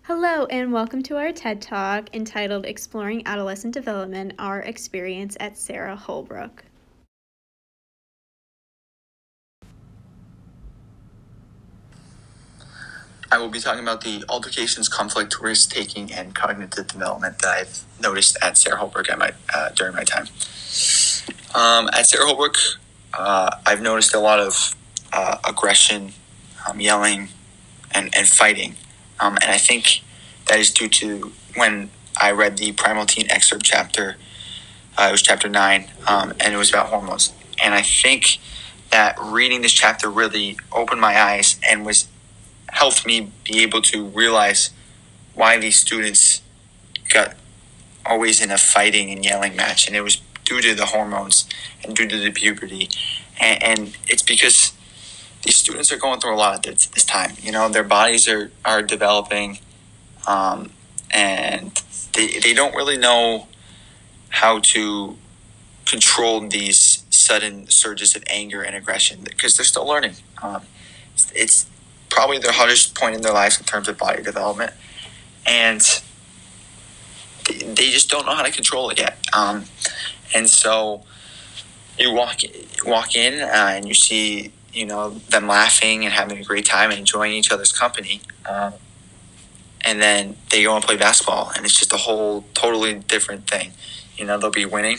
Hello, and welcome to our TED Talk entitled Exploring Adolescent Development, Our Experience at Sara Holbrook. I will be talking about the altercations, conflict, risk-taking, and cognitive development that I've noticed at Sara Holbrook during my time. At Sara Holbrook, I've noticed a lot of aggression, yelling, and fighting. And I think that is due to when I read the Primal Teen excerpt chapter. It was chapter 9, and it was about hormones. And I think that reading this chapter really opened my eyes and helped me be able to realize why these students got always in a fighting and yelling match. And it was due to the hormones and due to the puberty. And it's because these students are going through a lot at this time. You know, their bodies are developing, and they don't really know how to control these sudden surges of anger and aggression because they're still learning. It's probably their hardest point in their lives in terms of body development, and they just don't know how to control it yet. And so you walk in and you see them laughing and having a great time and enjoying each other's company, and then they go and play basketball, and it's just a whole totally different thing. They'll be winning,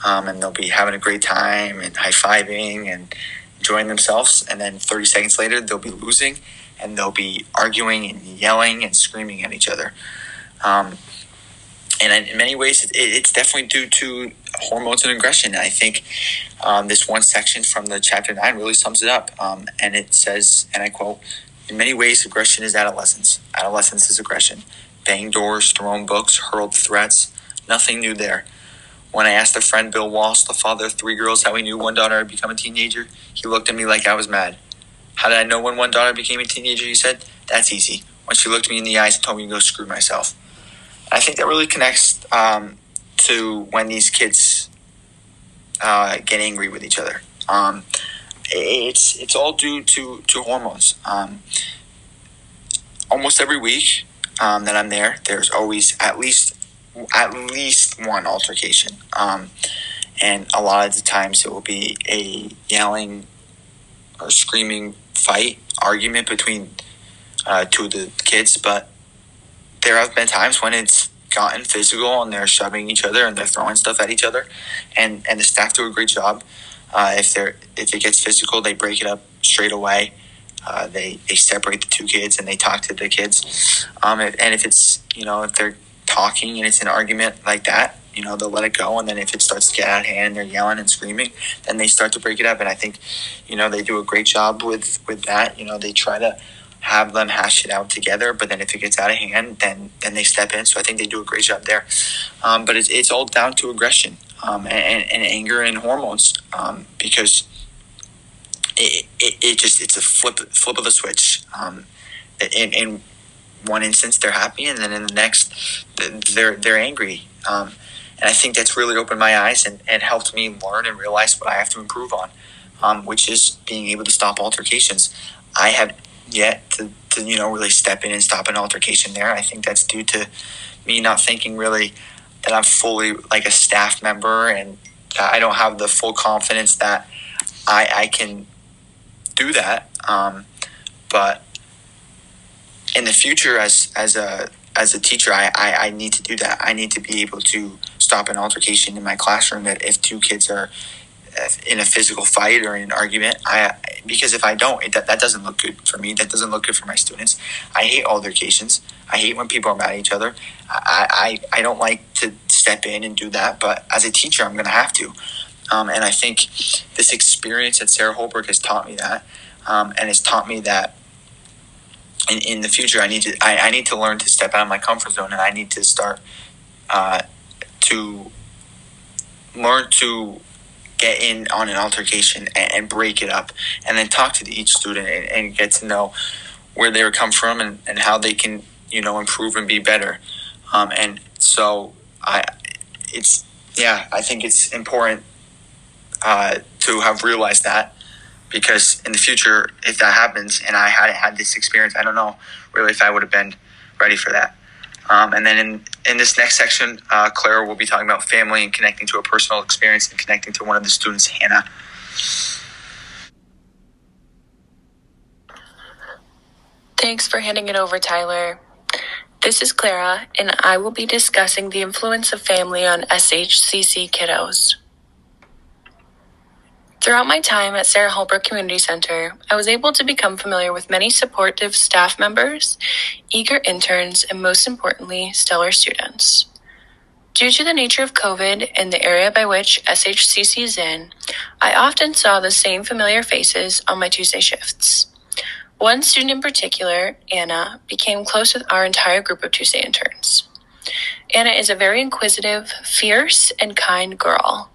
and they'll be having a great time and high-fiving and enjoying themselves, and then 30 seconds later they'll be losing and they'll be arguing and yelling and screaming at each other. And in many ways it's definitely due to hormones and aggression. I think this one section from the chapter 9 really sums it up, and it says, and I quote, "In many ways aggression is adolescence. Adolescence is aggression. Banged doors, thrown books, hurled threats. Nothing new there. When I asked a friend, Bill Walsh, the father of 3 girls, how he knew one daughter had become a teenager, he looked at me like I was mad. How did I know when one daughter became a teenager? He said, that's easy. When she looked me in the eyes and told me to go screw myself." I think that really connects to when these kids get angry with each other. It's all due to hormones. Almost every week that I'm there, there's always at least one altercation. And a lot of the times it will be a yelling or screaming fight, argument between two of the kids. But there have been times when it's gotten physical and they're shoving each other and they're throwing stuff at each other. And the staff do a great job. If it gets physical, they break it up straight away. They separate the 2 kids and they talk to the kids. And if it's, if they're talking and it's an argument like that, they'll let it go. And then if it starts to get out of hand and they're yelling and screaming, then they start to break it up. And I think, they do a great job with that. They try to have them hash it out together, but then if it gets out of hand, then they step in. So I think they do a great job there. But it's all down to aggression and anger and hormones, because it's a flip of the switch. In one instance they're happy, and then in the next they're angry. And I think that's really opened my eyes and helped me learn and realize what I have to improve on, which is being able to stop altercations. I have yet to really step in and stop an altercation there. I think that's due to me not thinking really that I'm fully like a staff member, and I don't have the full confidence that I can do that. But in the future, as a teacher, I need to do that. I need to be able to stop an altercation in my classroom if 2 kids are in a physical fight or in an argument. Because if I don't, that doesn't look good for me. That doesn't look good for my students. I hate altercations. I hate when people are mad at each other. I don't like to step in and do that, but as a teacher, I'm going to have to. And I think this experience at Sara Holbrook has taught me that, and it's taught me that in the future, I need to learn to step out of my comfort zone, and I need to start to learn to get in on an altercation and break it up, and then talk to each student and get to know where they come from and how they can improve and be better. And so I think it's important to have realized that, because in the future, if that happens and I hadn't had this experience, I don't know really if I would have been ready for that. And then in this next section, Clara will be talking about family and connecting to a personal experience and connecting to one of the students, Hannah. Thanks for handing it over, Tyler. This is Clara, and I will be discussing the influence of family on SHCC kiddos. Throughout my time at Sara Holbrook Community Center, I was able to become familiar with many supportive staff members, eager interns, and most importantly, stellar students. Due to the nature of COVID and the area by which SHCC is in, I often saw the same familiar faces on my Tuesday shifts. One student in particular, Anna, became close with our entire group of Tuesday interns. Anna is a very inquisitive, fierce, and kind girl.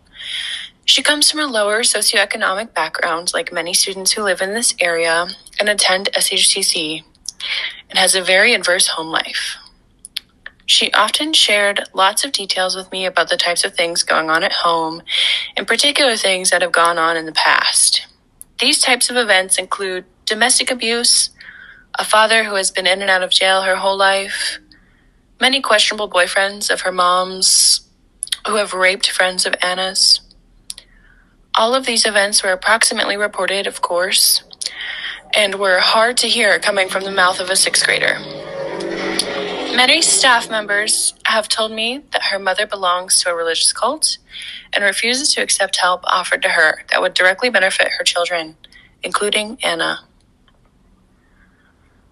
She comes from a lower socioeconomic background, like many students who live in this area and attend SHCC, and has a very adverse home life. She often shared lots of details with me about the types of things going on at home, in particular things that have gone on in the past. These types of events include domestic abuse, a father who has been in and out of jail her whole life, many questionable boyfriends of her mom's who have raped friends of Anna's. All of these events were approximately reported, of course, and were hard to hear coming from the mouth of a sixth grader. Many staff members have told me that her mother belongs to a religious cult and refuses to accept help offered to her that would directly benefit her children, including Anna.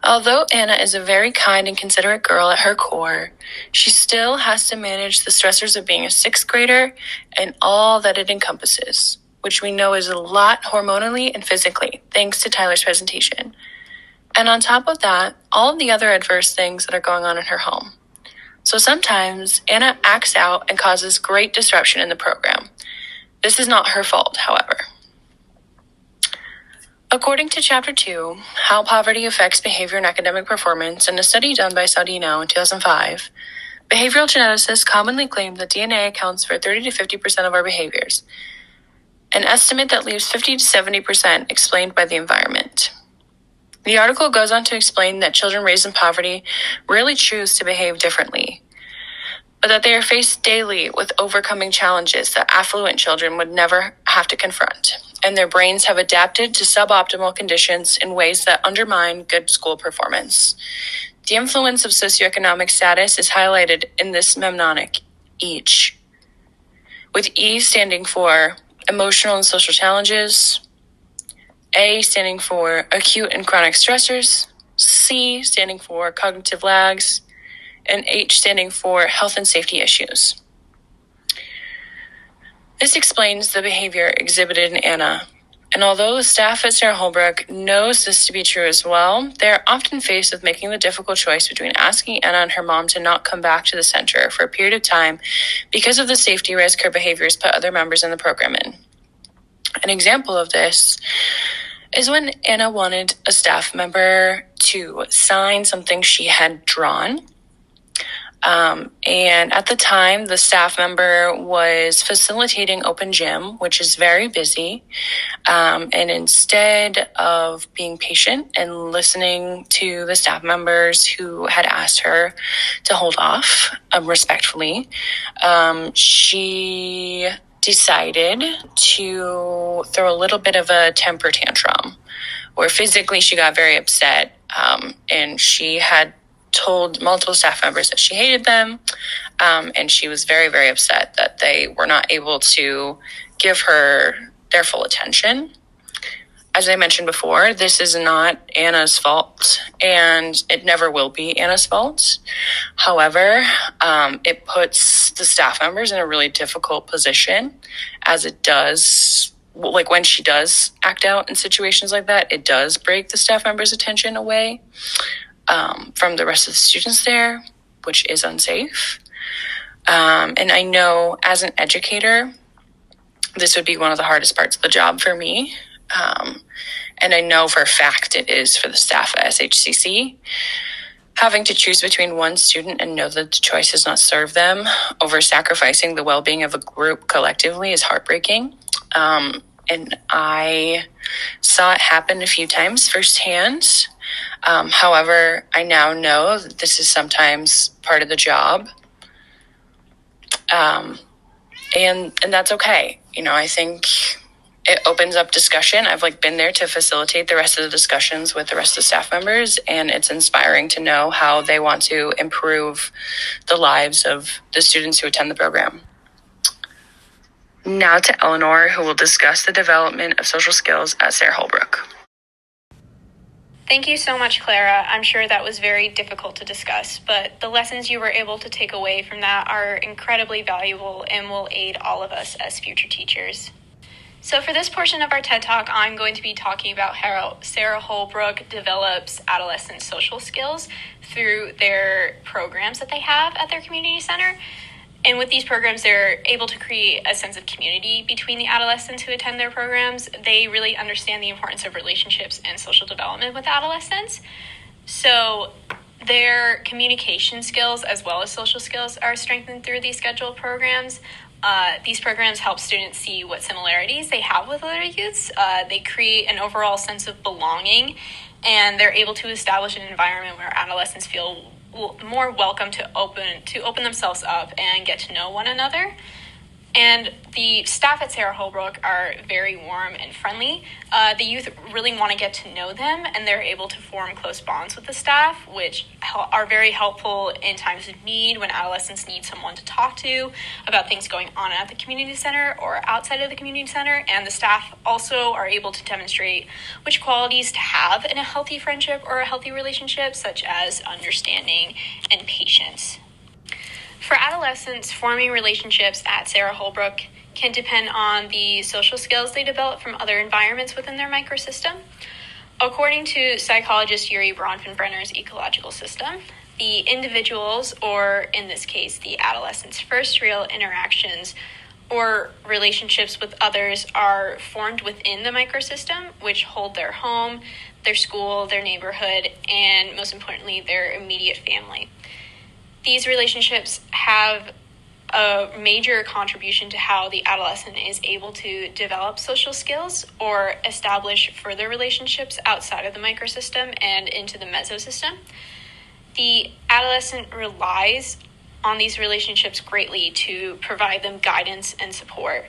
Although Anna is a very kind and considerate girl at her core, she still has to manage the stressors of being a sixth grader and all that it encompasses, which we know is a lot hormonally and physically, thanks to Tyler's presentation. And on top of that, all of the other adverse things that are going on in her home. So sometimes Anna acts out and causes great disruption in the program. This is not her fault, however. According to Chapter 2, How Poverty Affects Behavior and Academic Performance, in a study done by Saudino in 2005, behavioral geneticists commonly claim that DNA accounts for 30 to 50% of our behaviors, an estimate that leaves 50 to 70% explained by the environment. The article goes on to explain that children raised in poverty rarely choose to behave differently, but that they are faced daily with overcoming challenges that affluent children would never have to confront, and their brains have adapted to suboptimal conditions in ways that undermine good school performance. The influence of socioeconomic status is highlighted in this mnemonic, each, with E standing for emotional and social challenges, A standing for acute and chronic stressors, C standing for cognitive lags, and H standing for health and safety issues. This explains the behavior exhibited in Anna, and although the staff at Sara Holbrook knows this to be true as well, they are often faced with making the difficult choice between asking Anna and her mom to not come back to the center for a period of time because of the safety risk her behaviors put other members in the program in. An example of this is when Anna wanted a staff member to sign something she had drawn. And at the time, the staff member was facilitating open gym, which is very busy. And instead of being patient and listening to the staff members who had asked her to hold off respectfully, she decided to throw a little bit of a temper tantrum, where physically she got very upset, and she had told multiple staff members that she hated them, and she was very, very upset that they were not able to give her their full attention. As I mentioned before, this is not Anna's fault, and it never will be Anna's fault. However, it puts the staff members in a really difficult position, as it does, like when she does act out in situations like that, it does break the staff members' attention away from the rest of the students there, which is unsafe. And I know as an educator, this would be one of the hardest parts of the job for me. And I know for a fact it is for the staff at SHCC. Having to choose between one student and know that the choice does not serve them over sacrificing the well-being of a group collectively is heartbreaking. And I saw it happen a few times firsthand. However, I now know that this is sometimes part of the job. And that's okay. I think it opens up discussion. I've been there to facilitate the rest of the discussions with the rest of the staff members, and it's inspiring to know how they want to improve the lives of the students who attend the program. Now to Eleanor, who will discuss the development of social skills at Sara Holbrook. Thank you so much, Clara. I'm sure that was very difficult to discuss, but the lessons you were able to take away from that are incredibly valuable and will aid all of us as future teachers. So for this portion of our TED Talk, I'm going to be talking about how Sara Holbrook develops adolescent social skills through their programs that they have at their community center. And with these programs, they're able to create a sense of community between the adolescents who attend their programs. They really understand the importance of relationships and social development with adolescents. So their communication skills as well as social skills are strengthened through these scheduled programs. These programs help students see what similarities they have with other youths. They create an overall sense of belonging, and they're able to establish an environment where adolescents feel more welcome to open themselves up and get to know one another. And the staff at Sara Holbrook are very warm and friendly. The youth really want to get to know them, and they're able to form close bonds with the staff, which are very helpful in times of need when adolescents need someone to talk to about things going on at the community center or outside of the community center. And the staff also are able to demonstrate which qualities to have in a healthy friendship or a healthy relationship, such as understanding and patience. For adolescents, forming relationships at Sara Holbrook can depend on the social skills they develop from other environments within their microsystem. According to psychologist Yuri Bronfenbrenner's ecological system, the individuals, or in this case, the adolescents' first real interactions or relationships with others are formed within the microsystem, which hold their home, their school, their neighborhood, and most importantly, their immediate family. These relationships have a major contribution to how the adolescent is able to develop social skills or establish further relationships outside of the microsystem and into the mesosystem. The adolescent relies on these relationships greatly to provide them guidance and support.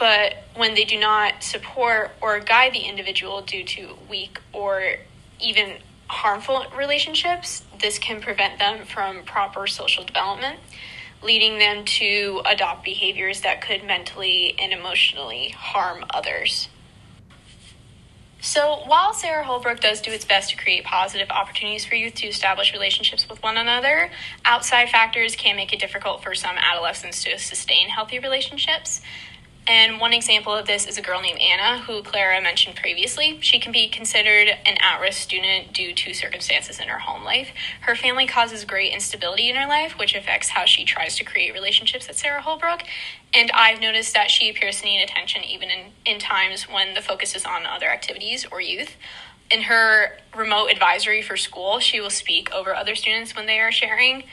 But when they do not support or guide the individual due to weak or even harmful relationships, this can prevent them from proper social development, leading them to adopt behaviors that could mentally and emotionally harm others. So while Sara Holbrook does do its best to create positive opportunities for youth to establish relationships with one another, outside factors can make it difficult for some adolescents to sustain healthy relationships. And one example of this is a girl named Anna, who Clara mentioned previously. She can be considered an at-risk student due to circumstances in her home life. Her family causes great instability in her life, which affects how she tries to create relationships at Sara Holbrook. And I've noticed that she appears to need attention even in times when the focus is on other activities or youth. In her remote advisory for school, she will speak over other students when they are sharing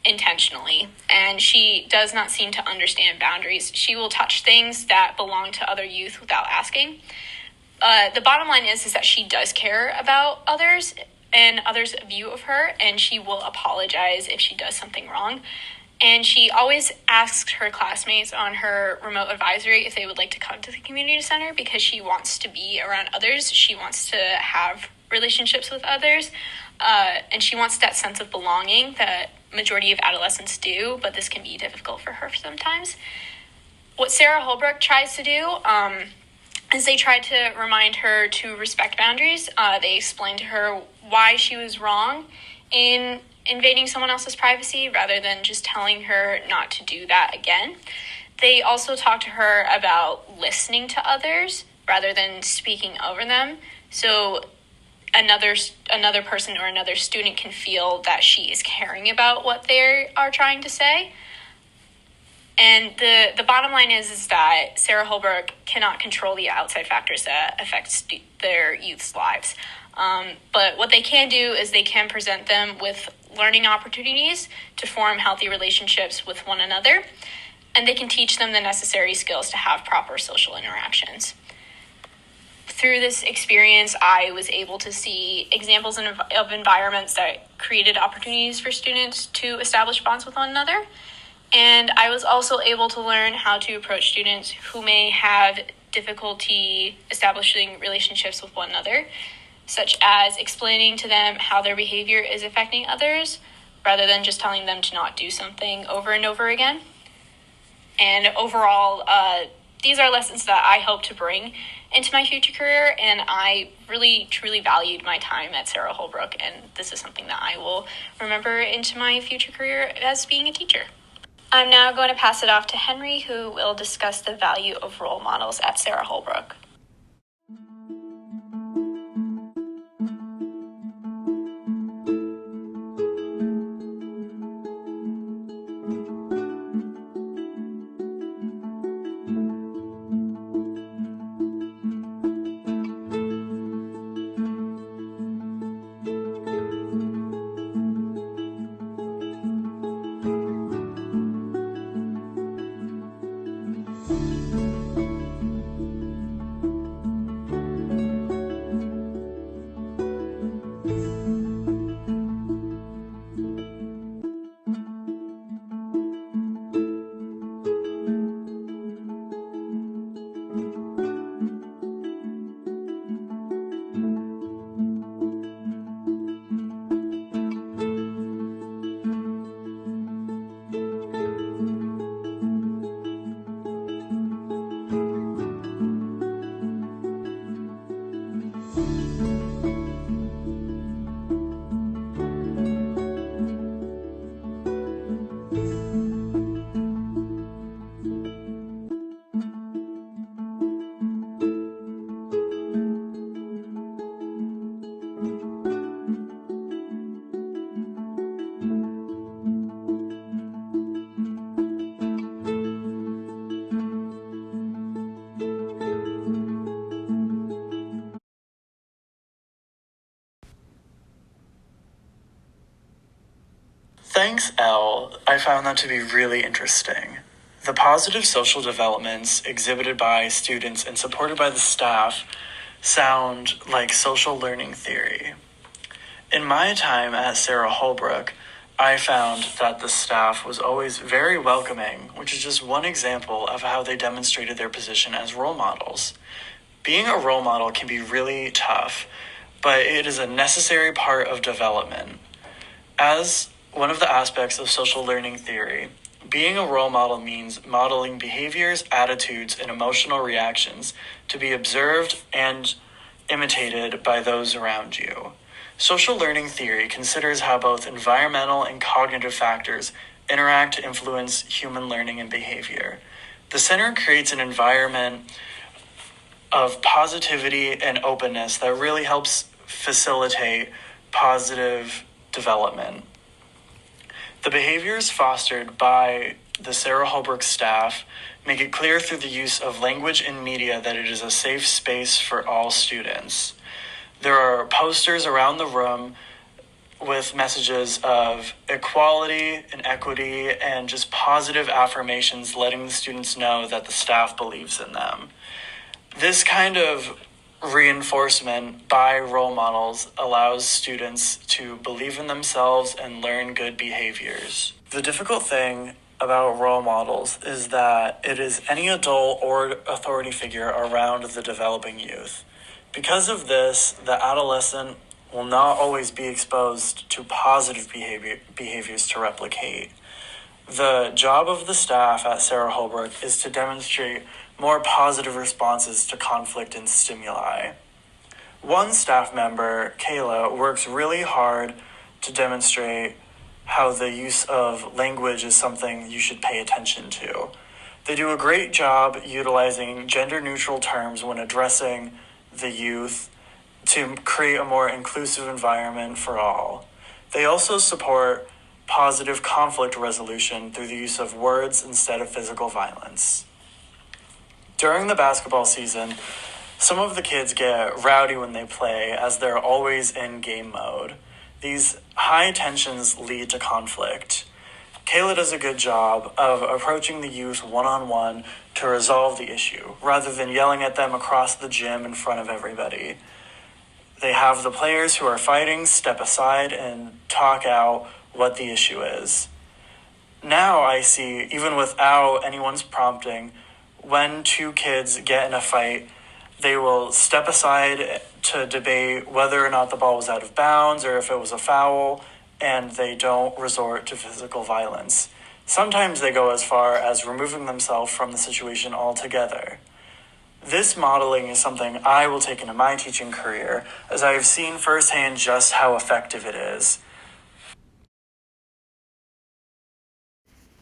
intentionally, and she does not seem to understand boundaries. She will touch things that belong to other youth without asking. The bottom line is that she does care about others and others' view of her, and she will apologize if she does something wrong. And she always asks her classmates on her remote advisory if they would like to come to the community center because she wants to be around others. She wants to have relationships with others, and she wants that sense of belonging that majority of adolescents do, but this can be difficult for her sometimes. What Sara Holbrook tries to do is they try to remind her to respect boundaries. They explain to her why she was wrong in invading someone else's privacy rather than just telling her not to do that again. They also talk to her about listening to others rather than speaking over them. So another person or another student can feel that she is caring about what they are trying to say. And the bottom line is that Sara Holbrook cannot control the outside factors that affect their youth's lives. But what they can do is they can present them with learning opportunities to form healthy relationships with one another, and they can teach them the necessary skills to have proper social interactions. through this experience, I was able to see examples of environments that created opportunities for students to establish bonds with one another. And I was also able to learn how to approach students who may have difficulty establishing relationships with one another, such as explaining to them how their behavior is affecting others, rather than just telling them to not do something over and over again. And overall, these are lessons that I hope to bring into my future career, and I really, truly valued my time at Sara Holbrook, and this is something that I will remember into my future career as being a teacher. I'm now going to pass it off to Henry, who will discuss the value of role models at Sara Holbrook. Thanks, Elle. I found that to be really interesting. The positive social developments exhibited by students and supported by the staff sound like social learning theory. In my time at Sara Holbrook, I found that the staff was always very welcoming, which is just one example of how they demonstrated their position as role models. Being a role model can be really tough, but it is a necessary part of development. As one of the aspects of social learning theory, being a role model means modeling behaviors, attitudes, and emotional reactions to be observed and imitated by those around you. Social learning theory considers how both environmental and cognitive factors interact to influence human learning and behavior. The center creates an environment of positivity and openness that really helps facilitate positive development. The behaviors fostered by the Sara Holbrook staff make it clear through the use of language and media that it is a safe space for all students. There are posters around the room with messages of equality and equity and just positive affirmations letting the students know that the staff believes in them. This kind of reinforcement by role models allows students to believe in themselves and learn good behaviors. The difficult thing about role models is that it is any adult or authority figure around the developing youth. Because of this, the adolescent will not always be exposed to positive behaviors to replicate. The job of the staff at Sara Holbrook is to demonstrate more positive responses to conflict and stimuli. One staff member, Kayla, works really hard to demonstrate how the use of language is something you should pay attention to. They do a great job utilizing gender-neutral terms when addressing the youth to create a more inclusive environment for all. They also support positive conflict resolution through the use of words instead of physical violence. During the basketball season, some of the kids get rowdy when they play as they're always in game mode. These high tensions lead to conflict. Kayla does a good job of approaching the youth one-on-one to resolve the issue, rather than yelling at them across the gym in front of everybody. They have the players who are fighting step aside and talk out what the issue is. Now I see, even without anyone's prompting, when two kids get in a fight, they will step aside to debate whether or not the ball was out of bounds or if it was a foul, and they don't resort to physical violence. Sometimes they go as far as removing themselves from the situation altogether. This modeling is something I will take into my teaching career, as I have seen firsthand just how effective it is.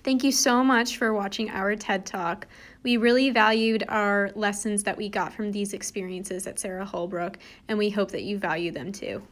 Thank you so much for watching our TED Talk. We really valued our lessons that we got from these experiences at Sara Holbrook, and we hope that you value them too.